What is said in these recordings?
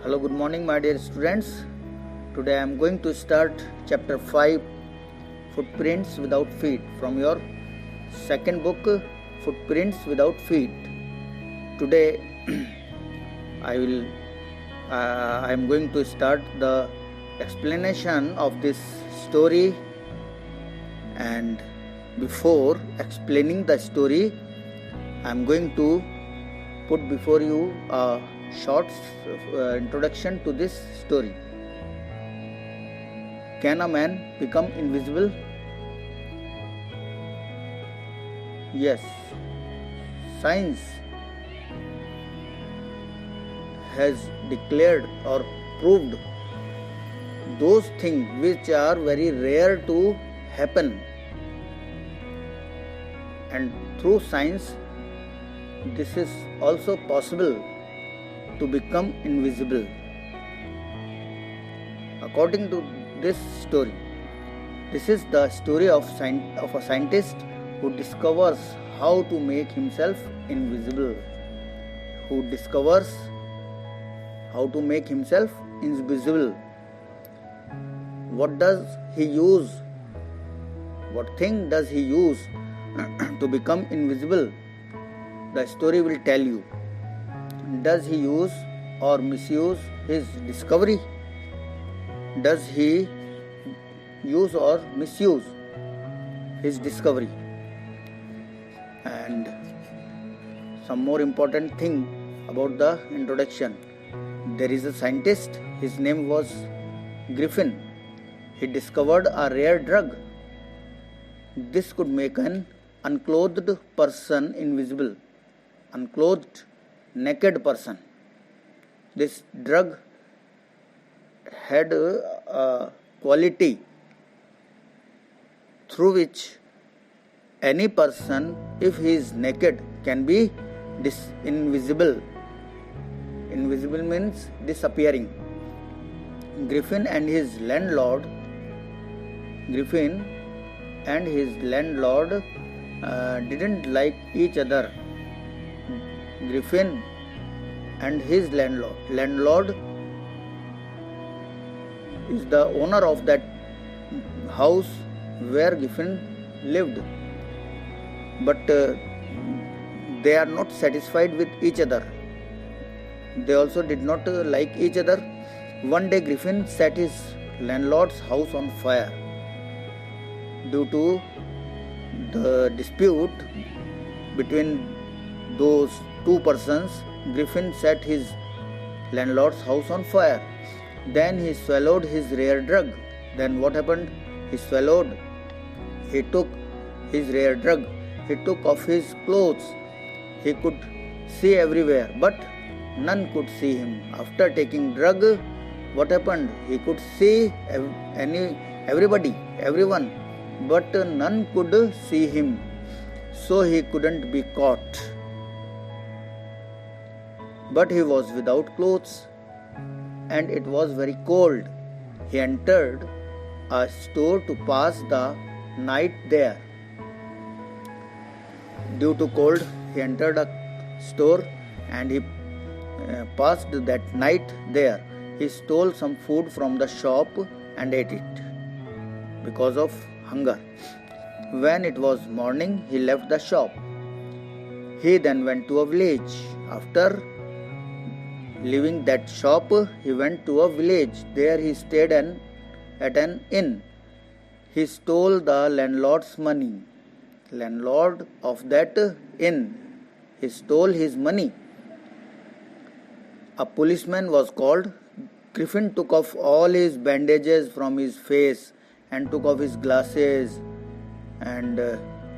Hello, good morning, my dear students. Today I am going to start chapter 5, Footprints Without Feet, from your second book, Footprints Without Feet. Today I am going to start the explanation of this story, and before explaining the story, I am going to put before you a short introduction to this story. Can a man become invisible? Yes, science has declared or proved those things which are very rare to happen, and through science this is also possible to become invisible. According to this story, this is the story of a scientist who discovers how to make himself invisible. What does he use? What thing does he use to become invisible? The story will tell you. Does he use or misuse his discovery? Does he use or misuse his discovery? And some more important thing about the introduction. There is a scientist, his name was Griffin. He discovered a rare drug. This could make an unclothed person invisible. Unclothed, naked person. This drug had a quality through which any person, if he is naked, can be invisible. Invisible means disappearing. Griffin and his landlord didn't like each other. Griffin and his landlord is the owner of that house where Griffin lived, but they are not satisfied with each other. They also did not like each other. One day Griffin set his landlord's house on fire. Due to the dispute between those two persons, Griffin set his landlord's house on fire. Then he swallowed his rare drug. Then what happened? He took his rare drug. He took off his clothes. He could see everywhere, but none could see him. After taking drug, what happened? He could see everyone, but none could see him. So he couldn't be caught. But he was without clothes, and it was very cold. He entered a store to pass the night there. Due to cold, he entered a store and he passed that night there. He stole some food from the shop and ate it because of hunger. When it was morning, he left the shop. He then went to a village. After leaving that shop, he went to a village. There he stayed at an inn. He stole the landlord's money. Landlord of that inn. He stole his money. A policeman was called. Griffin took off all his bandages from his face and took off his glasses, and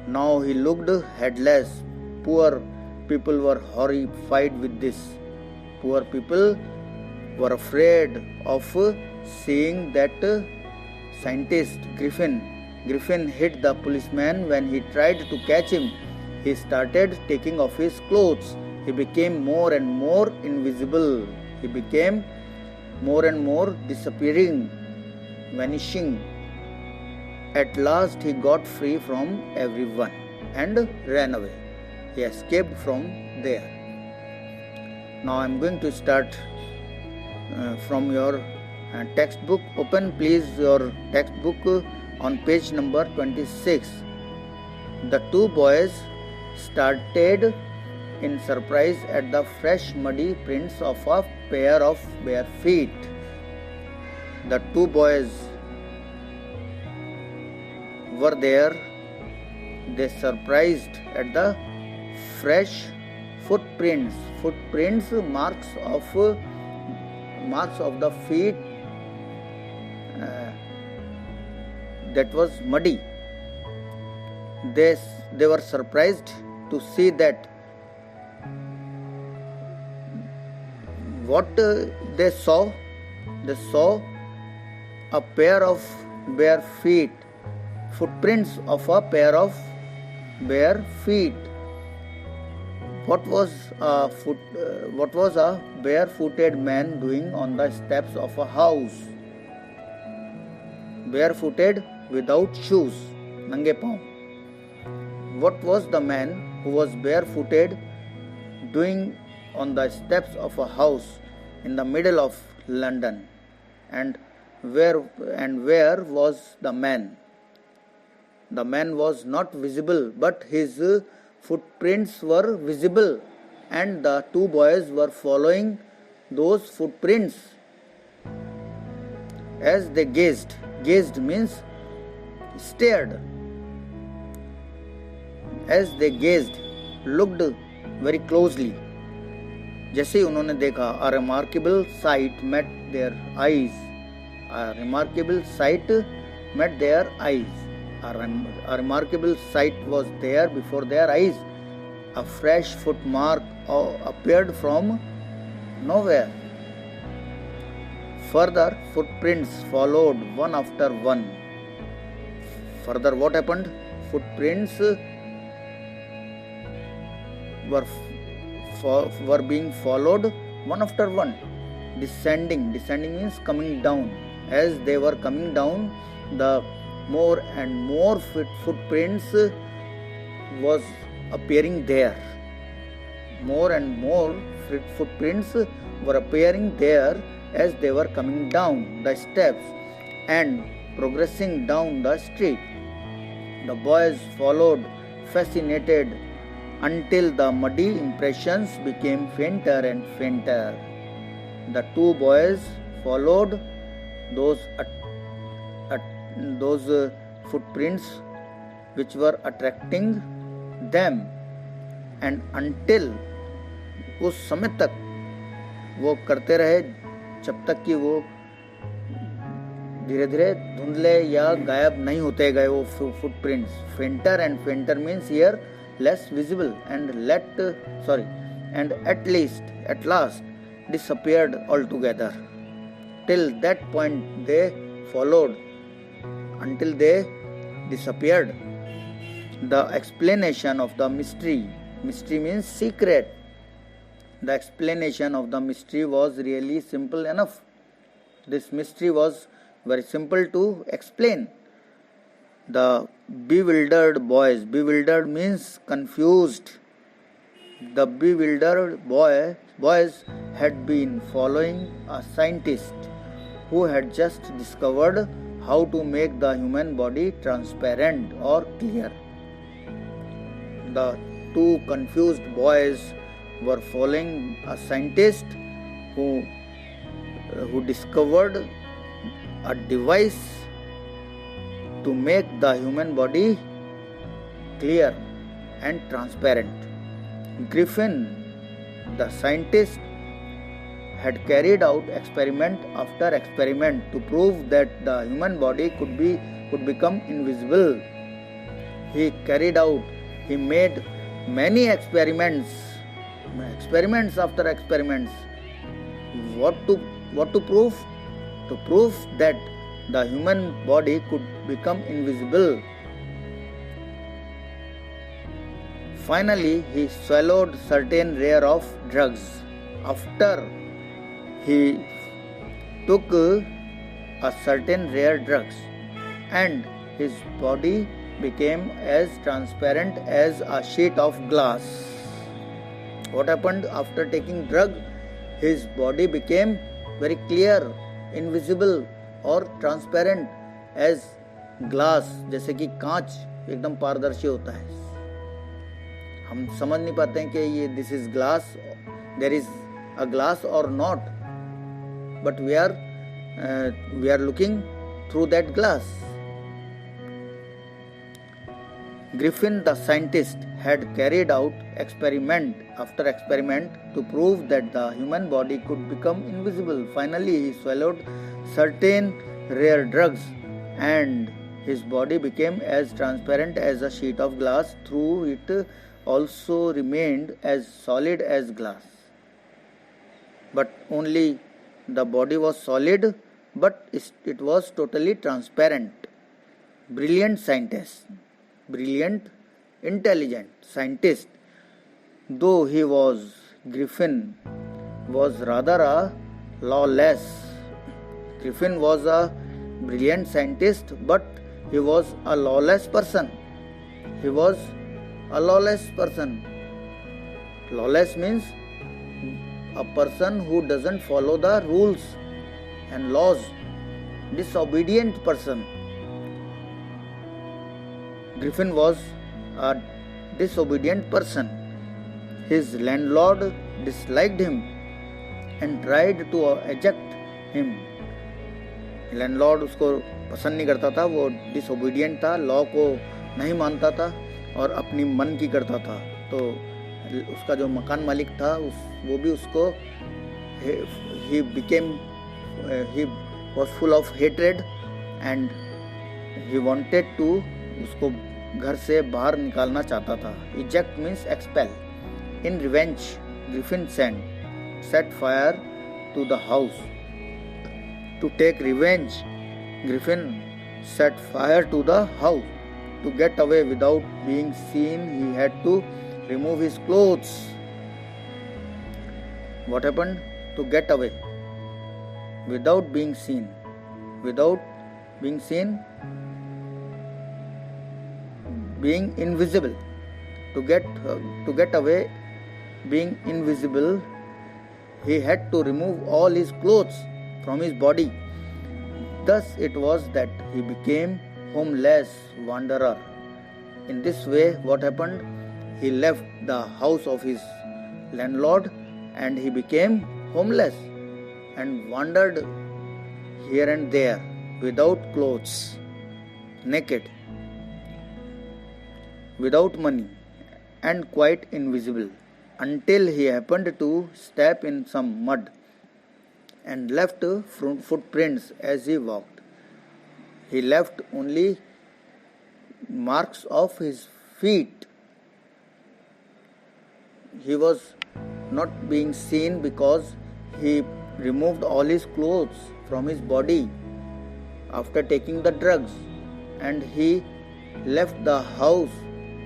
now he looked headless. Poor people were horrified with this. Poor people were afraid of seeing that scientist Griffin. Griffin hit the policeman. When he tried to catch him, he started taking off his clothes. He became more and more invisible. He became more and more disappearing, vanishing. At last he got free from everyone and ran away. He escaped from there. Now I am going to start from your textbook. Open please your textbook on page number 26. The two boys started in surprise at the fresh muddy prints of a pair of bare feet. The two boys were there. They surprised at the fresh footprints, marks of the feet that was muddy. They were surprised to see that what they saw a pair of bare feet, footprints of a pair of bare feet. What was a barefooted man doing on the steps of a house? Barefooted, without shoes, nange paun. What was the man who was barefooted doing on the steps of a house in the middle of London? And where was the man? The man was not visible, but his footprints were visible, and the two boys were following those footprints as they gazed. Gazed means stared. As they gazed, looked very closely. जैसे ही उन्होंने देखा, a remarkable sight met their eyes. A remarkable sight met their eyes. A remarkable sight was there before their eyes. A fresh footmark appeared from nowhere. Further footprints followed one after one. Further, what happened? Footprints were being followed one after one. Descending means coming down. As they were coming down, the more and more footprints was appearing there. More and more footprints were appearing there as they were coming down the steps and progressing down the street. The boys followed, fascinated, until the muddy impressions became fainter and fainter. The two boys followed those footprints which were attracting them, and until उस समय तक वो करते रहे जब तक कि वो धीरे धीरे धुंधले या गायब नहीं होते गए वो footprints. Fainter and fainter means here less visible, and at last disappeared altogether. Till that point they followed until they disappeared. The explanation of the mystery means secret. The explanation of the mystery was really simple enough. This mystery was very simple to explain. The bewildered boys, bewildered means confused. The bewildered boys had been following a scientist who had just discovered how to make the human body transparent or clear. The two confused boys were following a scientist who discovered a device to make the human body clear and transparent. Griffin, the scientist, had carried out experiment after experiment to prove that the human body could become invisible. He made many experiments after experiments. What to prove? To prove that the human body could become invisible. Finally, he swallowed certain rare of drugs. After he took a certain rare drugs, and his body became as transparent as a sheet of glass. What happened after taking drug? His body became very clear, invisible और transparent as glass, जैसे कि कांच एकदम पारदर्शी होता है. हम समझ नहीं पाते हैं कि ये this is glass, there is a glass or not, but we are looking through that glass. Griffin, the scientist, had carried out experiment after experiment to prove that the human body could become invisible. Finally, he swallowed certain rare drugs and his body became as transparent as a sheet of glass. Through it also remained as solid as glass. But only the body was solid, but it was totally transparent. Brilliant scientist, brilliant, intelligent scientist, though he was, Griffin was rather a lawless. Griffin was a brilliant scientist, but he was a lawless person. He was a lawless person. Lawless means a person who doesn't follow the rules and laws. Disobedient person. Griffin was a disobedient person. His landlord disliked him and tried to eject him. Landlord उसको पसंद नहीं करता था, वो disobedient था, law को नहीं मानता था और अपनी मन की करता था. तो उसका जो मकान मालिक था वो भी उसको he was full of hatred and he wanted to उसको घर से बाहर निकालना चाहता था. Eject means expel. In revenge, Griffin set fire to the house. To take revenge, Griffin set fire to the house. To get away without being seen, he had to remove his clothes. What happened? To get away without being seen. Without being seen, being invisible. To get away, being invisible, he had to remove all his clothes from his body. Thus it was that he became homeless wanderer. In this way, what happened? He left the house of his landlord and he became homeless and wandered here and there without clothes, naked, without money, and quite invisible, until he happened to step in some mud and left footprints as he walked. He left only marks of his feet. He was not being seen because he removed all his clothes from his body after taking the drugs, and he left the house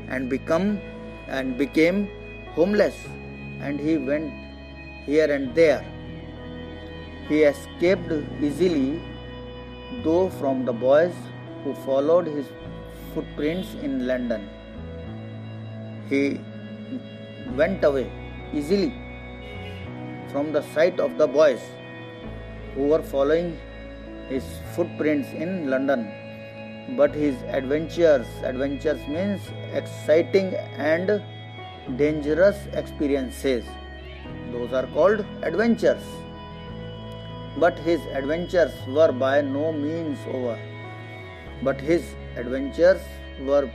and became homeless, and he went here and there. He escaped easily, though, from the boys who followed his footprints in London. He went away easily from the sight of the boys who were following his footprints in London. But his adventures means exciting and dangerous experiences. Those are called adventures. But his adventures were by no means over. But his adventures were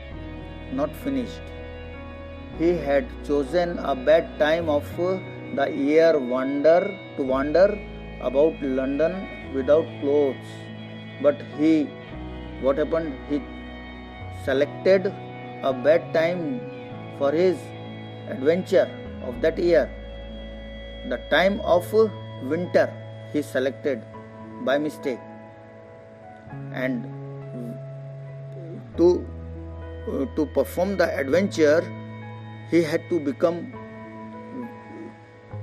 not finished. He had chosen a bad time of the year to wander about London without clothes. But what happened? He selected a bad time for his adventure of that year. The time of winter he selected by mistake, and to perform the adventure he had to become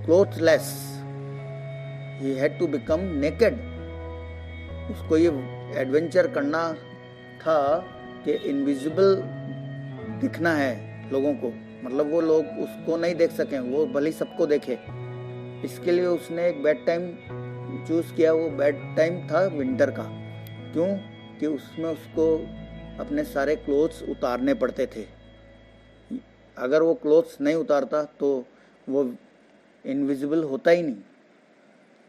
clothless. He had to become naked. उसको ये adventure करना था कि invisible दिखना है लोगों को, मतलब वो लोग उसको नहीं देख सकें, वो भले ही सबको देखे. इसके लिए उसने एक बैड टाइम चूज किया वो बेड टाइम था विंटर का। क्यों? कि उसमें उसको अपने सारे क्लोथ्स उतारने पड़ते थे। अगर वो क्लोथ्स नहीं उतारता तो वो इनविजिबल होता ही नहीं,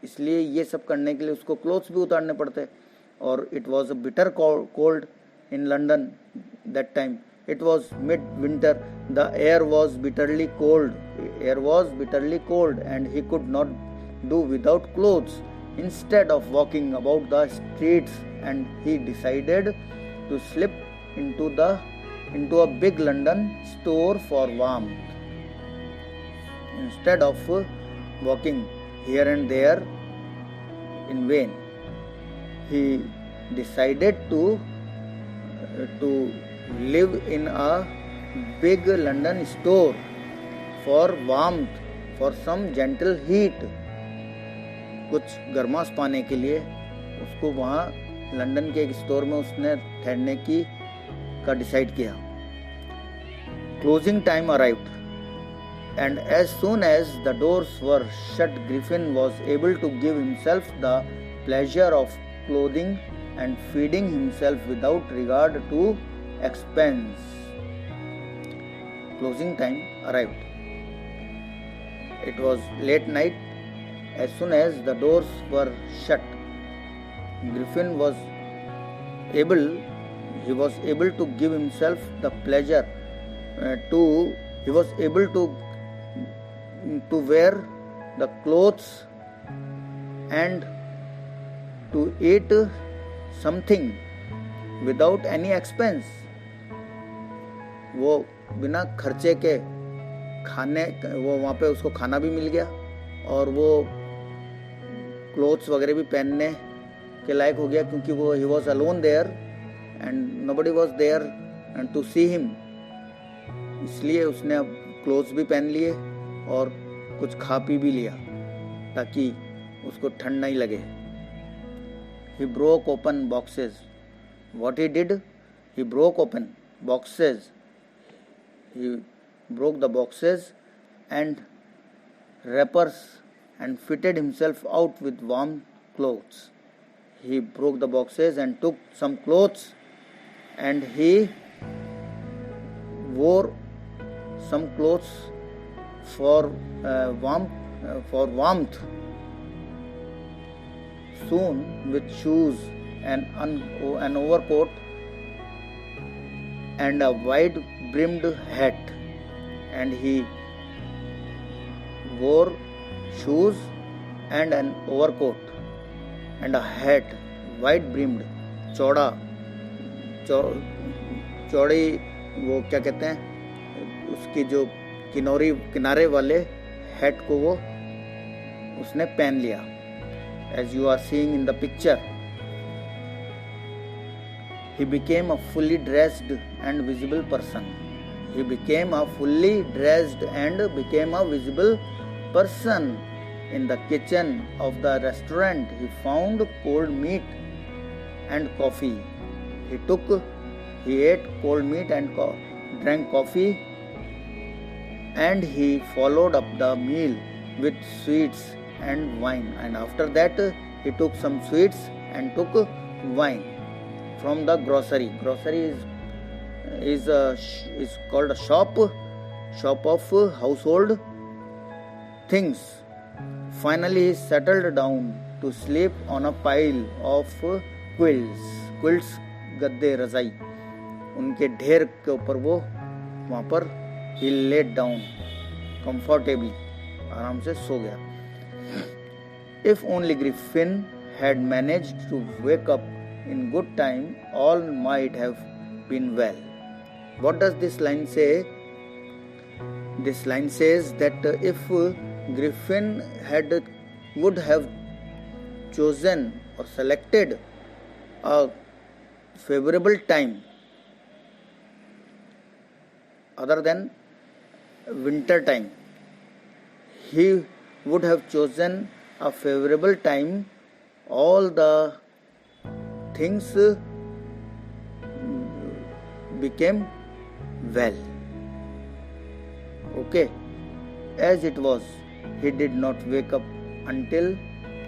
इसलिए ये सब करने के लिए उसको क्लोथ्स भी उतारने पड़ते। और it was a bitter cold in London that time. It was mid-winter. The air was bitterly cold, and he could not do without clothes. Instead of walking about the streets, and he decided to slip into a big London store for warmth. Instead of walking here and there in vain, he decided to live in a big London store for warmth, for some gentle heat. कुछ गर्माश पाने के लिए उसको वहाँ London के एक store में उसने ठहरने का डिसाइड किया। Closing time arrived, and as soon as the doors were shut, Griffin was able to give himself the pleasure of clothing and feeding himself without regard to expense. Closing time arrived. It was late night. As soon as the doors were shut, Griffin was able to give himself the pleasure he was able to wear the clothes and to eat something without any expense. वो बिना खर्चे के खाने, वो वहाँ पे उसको खाना भी मिल गया और वो क्लोथ्स वगैरह भी पहनने के लायक हो गया, क्योंकि वो he was alone there and nobody was there and to see him. इसलिए उसने अब क्लोथ्स भी पहन लिए और कुछ खा पी भी लिया ताकि उसको ठंड नहीं लगे। He broke open boxes. What he did? He broke open boxes. He broke the boxes and wrappers and fitted himself out with warm clothes. He broke the boxes and took some clothes and he wore some clothes for warmth. Soon, with shoes and an overcoat and a wide-brimmed hat, and he wore shoes and an overcoat and a hat, wide-brimmed, चौड़ी वो क्या कहते हैं, उसकी जो किनारे वाले hat को वो उसने पहन लिया। As you are seeing in the picture, he became a fully dressed and visible person. He became a fully dressed and became a visible person. In the kitchen of the restaurant, he found cold meat and coffee. He ate cold meat and drank coffee, and he followed up the meal with sweets and wine, and after that he took some sweets and took wine from the grocery. Grocery is called a shop of household things. Finally he settled down to sleep on a pile of quilts गद्दे रजाई, उनके ढेर के ऊपर वो वहाँ पर he laid down comfortably, आराम से सो गया। If only Griffin had managed to wake up in good time, all might have been well. What does this line say? This line says that if Griffin would have chosen or selected a favorable time other than winter time, he would have chosen a favorable time, all the things became well. Okay, as it was, he did not wake up until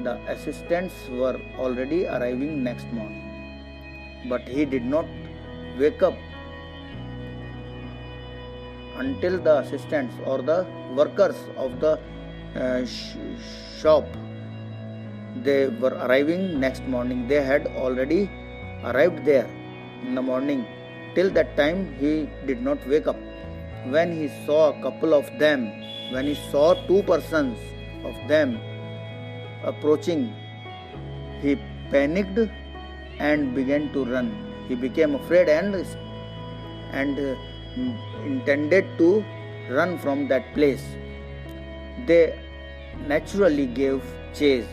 The assistants were already arriving next morning. But he did not wake up until the assistants or the workers of the shop, they were arriving next morning. They had already arrived there in the morning. Till that time he did not wake up. When he saw a couple of them, when he saw two persons of them approaching, he panicked and began to run. He became afraid and intended to run from that place. They naturally gave chase.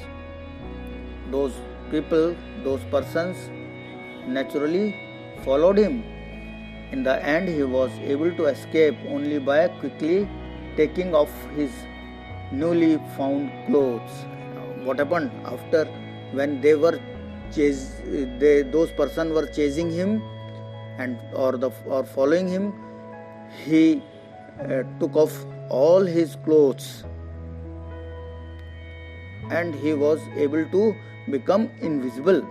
Those people, those persons naturally followed him. In the end, he was able to escape only by quickly taking off his newly found clothes. What happened after when they were those persons were chasing him or following him? He took off all his clothes and he was able to become invisible.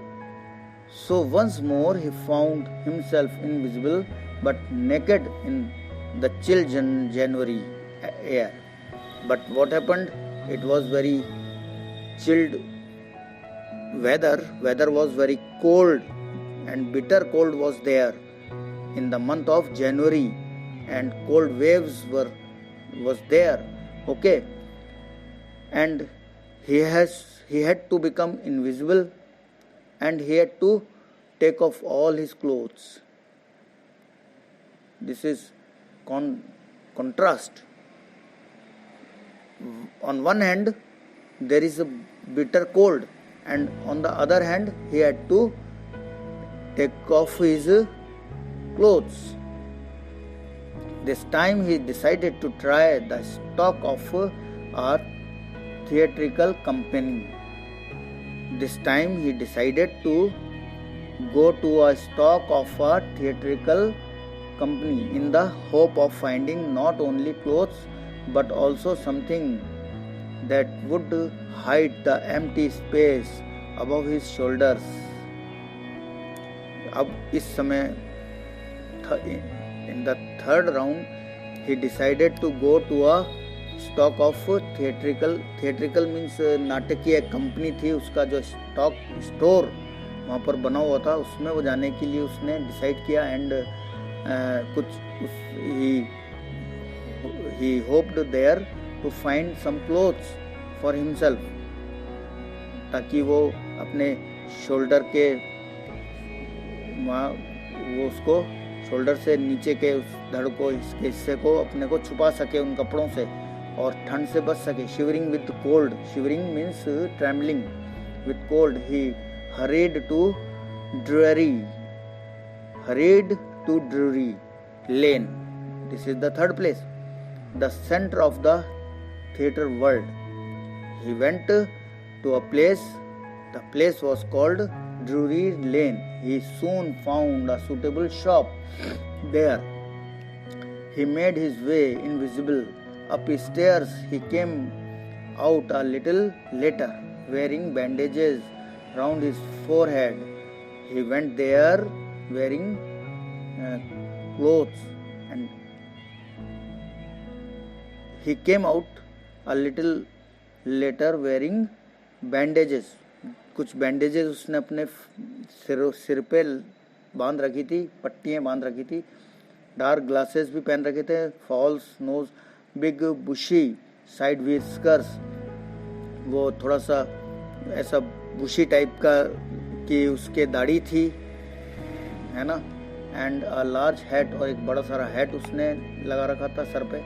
So once more he found himself invisible but naked in the chill January air. But what happened? It was very chilled weather. Weather was very cold and bitter cold was there in the month of January, and cold waves was there. Okay, and he had to become invisible and he had to take off all his clothes. This is contrast. On one hand there is a bitter cold, and on the other hand he had to take off his clothes. This time he decided to try the stock of a theatrical company. This time he decided to go to a stock of a theatrical company in the hope of finding not only clothes but also something that would hide the empty space above his shoulders. अब इस समय in the third round he decided to go to a stock of theatrical means नाटकीय company थी, उसका जो stock store वहाँ पर बना हुआ था उसमें वो जाने के लिए उसने डिसाइड किया. And he hoped there to find some clothes for himself, ताकि वो अपने शोल्डर के वो उसको शोल्डर से नीचे के उस धड़ को इसके हिस्से को अपने को छुपा सके उन कपड़ों से और ठंड से बच सके. Shivering with cold, shivering means trembling with cold, he hurried to Drury Lane. This is the third place, the center of the theatre world. He went to a place. The place was called Drury Lane. He soon found a suitable shop there. He made his way invisible up his stairs. He came out a little later, wearing bandages round his forehead. He went there wearing clothes, and he came out a little later wearing bandages. कुछ bandages उसने अपने सिर पे बांध रखी थी, पट्टियाँ बांध रखी थी, डार्क ग्लासेस भी पहन रखे थे, फॉल्स नोज, बिग बुशी साइड विस्कर्स, वो थोड़ा सा ऐसा बुशी टाइप का कि उसके दाढ़ी थी, है ना, एंड अ लार्ज हैट, और एक बड़ा सारा हैट उसने लगा रखा था सर पे.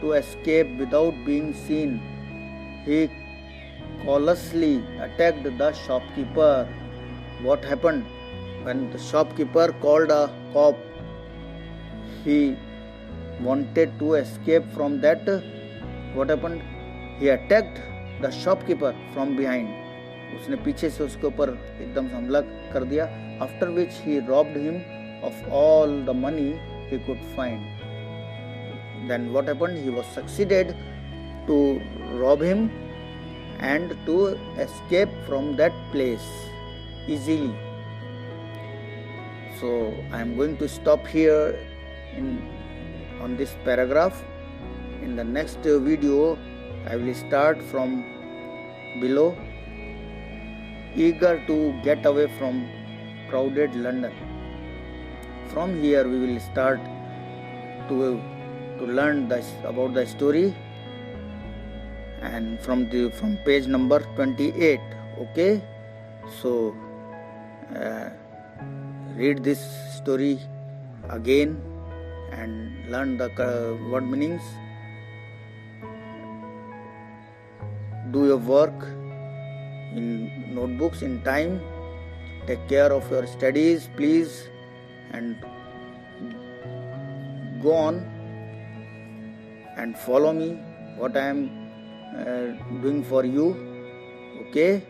To escape without being seen he callously attacked the shopkeeper. What happened? When the shopkeeper called a cop, he wanted to escape from that. What happened? He attacked the shopkeeper from behind. उसने पीछे से उसके ऊपर एकदम हमला कर दिया. After which he robbed him of all the money he could find. Then what happened? He was succeeded to rob him, and to escape from that place easily. So I am going to stop here on this paragraph. In the next video I will start from below. Eager to get away from crowded London. From here we will start to learn about the story, and from page number 28. Okay, so read this story again and learn the word meanings. Do your work in notebooks in time. Take care of your studies, please, and go on and follow me what I am doing for you. Okay,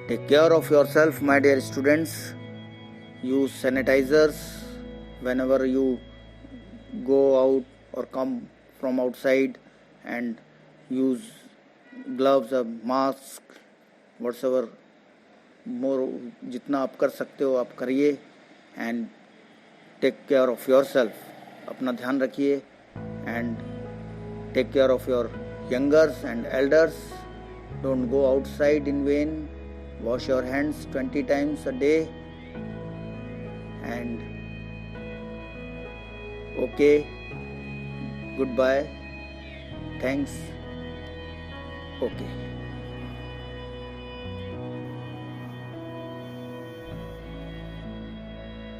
take care of yourself, my dear students. Use sanitizers whenever you go out or come from outside, and use gloves or mask, whatever more जितना आप कर सकते हो आप करिए. And take care of yourself. अपना ध्यान रखिए and take care of your youngers and elders. Don't go outside in vain. Wash your hands 20 times a day. And okay, goodbye. Thanks. Okay.